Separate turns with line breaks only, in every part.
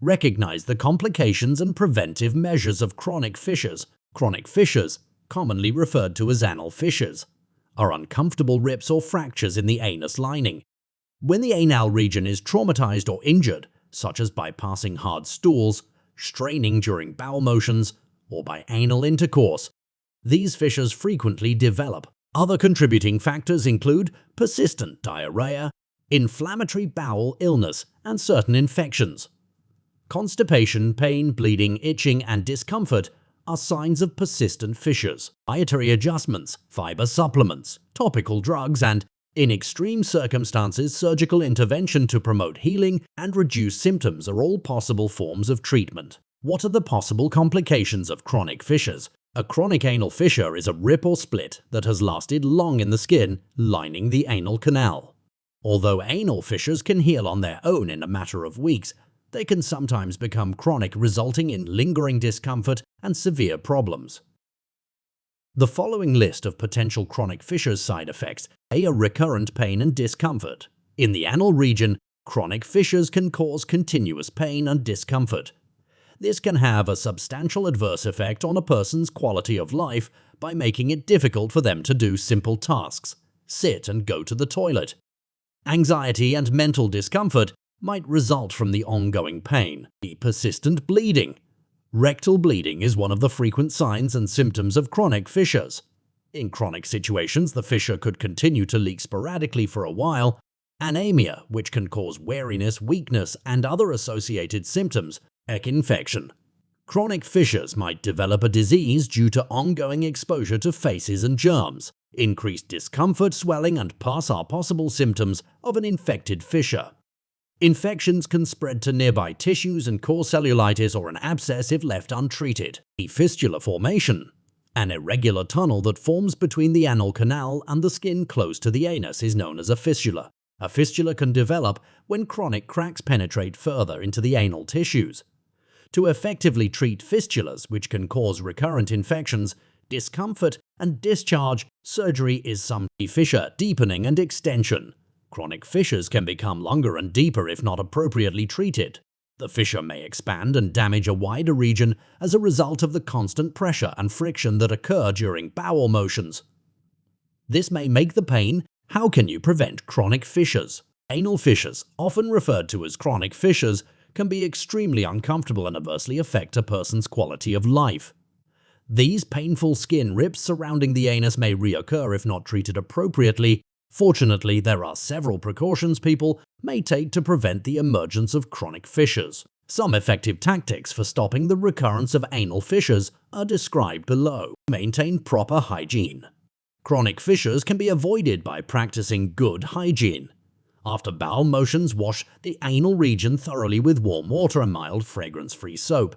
Recognize the complications and preventive measures of chronic fissures. Chronic fissures, commonly referred to as anal fissures, are uncomfortable rips or fractures in the anus lining. When the anal region is traumatized or injured, such as by passing hard stools, straining during bowel motions, or by anal intercourse, these fissures frequently develop. Other contributing factors include persistent diarrhea, inflammatory bowel illness, and certain infections. Constipation, pain, bleeding, itching, and discomfort are signs of persistent fissures. Dietary adjustments, fiber supplements, topical drugs, and, in extreme circumstances, surgical intervention to promote healing and reduce symptoms are all possible forms of treatment. What are the possible complications of chronic fissures? A chronic anal fissure is a rip or split that has lasted long in the skin lining the anal canal. Although anal fissures can heal on their own in a matter of weeks, they can sometimes become chronic, resulting in lingering discomfort and severe problems. The following list of potential chronic fissures side effects are recurrent pain and discomfort. In the anal region, chronic fissures can cause continuous pain and discomfort. This can have a substantial adverse effect on a person's quality of life by making it difficult for them to do simple tasks, sit and go to the toilet. Anxiety and mental discomfort might result from the ongoing pain. Persistent bleeding. Rectal bleeding is one of the frequent signs and symptoms of chronic fissures. In chronic situations, the fissure could continue to leak sporadically for a while. Anemia, which can cause weariness, weakness, and other associated symptoms. Infection. Chronic fissures might develop a disease due to ongoing exposure to faeces and germs. Increased discomfort, swelling, and pus are possible symptoms of an infected fissure. Infections can spread to nearby tissues and cause cellulitis or an abscess if left untreated. Fistula formation. An irregular tunnel that forms between the anal canal and the skin close to the anus is known as a fistula. A fistula can develop when chronic cracks penetrate further into the anal tissues. To effectively treat fistulas, which can cause recurrent infections, discomfort, and discharge, surgery is some fissure deepening and extension. Chronic fissures can become longer and deeper if not appropriately treated. The fissure may expand and damage a wider region as a result of the constant pressure and friction that occur during bowel motions. This may make the pain. How can you prevent chronic fissures? Anal fissures, often referred to as chronic fissures, can be extremely uncomfortable and adversely affect a person's quality of life. These painful skin rips surrounding the anus may reoccur if not treated appropriately. Fortunately, there are several precautions people may take to prevent the emergence of chronic fissures. Some effective tactics for stopping the recurrence of anal fissures are described below. Maintain proper hygiene. Chronic fissures can be avoided by practicing good hygiene. After bowel motions, wash the anal region thoroughly with warm water and mild fragrance-free soap.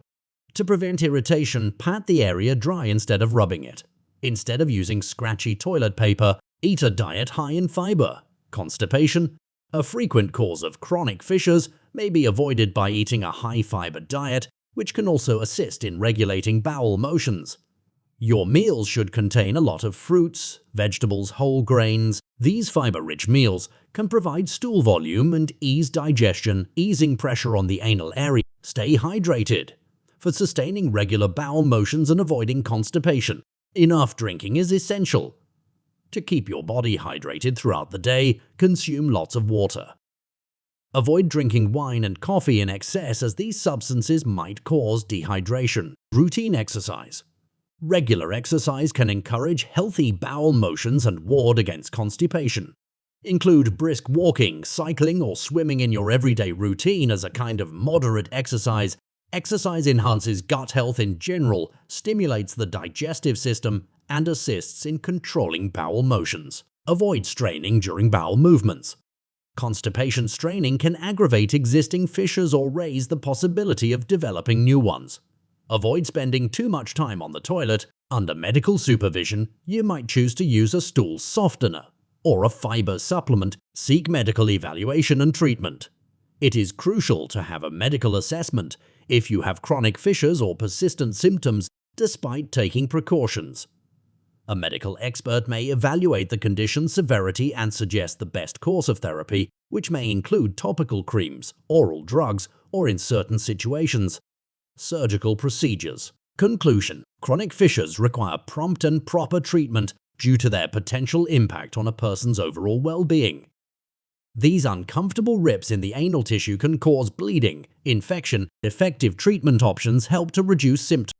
To prevent irritation, pat the area dry instead of rubbing it. Instead of using scratchy toilet paper, eat a diet high in fiber. Constipation, a frequent cause of chronic fissures, may be avoided by eating a high-fiber diet, which can also assist in regulating bowel motions. Your meals should contain a lot of fruits, vegetables, whole grains. These fiber-rich meals can provide stool volume and ease digestion, easing pressure on the anal area. Stay hydrated. For sustaining regular bowel motions and avoiding constipation, enough drinking is essential. To keep your body hydrated throughout the day, consume lots of water. Avoid drinking wine and coffee in excess as these substances might cause dehydration. Routine exercise. Regular exercise can encourage healthy bowel motions and ward against constipation. Include brisk walking, cycling, or swimming in your everyday routine as a kind of moderate exercise. Exercise enhances gut health in general, stimulates the digestive system, and assists in controlling bowel motions. Avoid straining during bowel movements. Constipation straining can aggravate existing fissures or raise the possibility of developing new ones. Avoid spending too much time on the toilet. Under medical supervision, you might choose to use a stool softener or a fiber supplement. Seek medical evaluation and treatment. It is crucial to have a medical assessment if you have chronic fissures or persistent symptoms despite taking precautions. A medical expert may evaluate the condition's severity and suggest the best course of therapy, which may include topical creams, oral drugs, or in certain situations, surgical procedures. Conclusion: chronic fissures require prompt and proper treatment due to their potential impact on a person's overall well-being. These uncomfortable rips in the anal tissue can cause bleeding, infection. Effective treatment options help to reduce symptoms.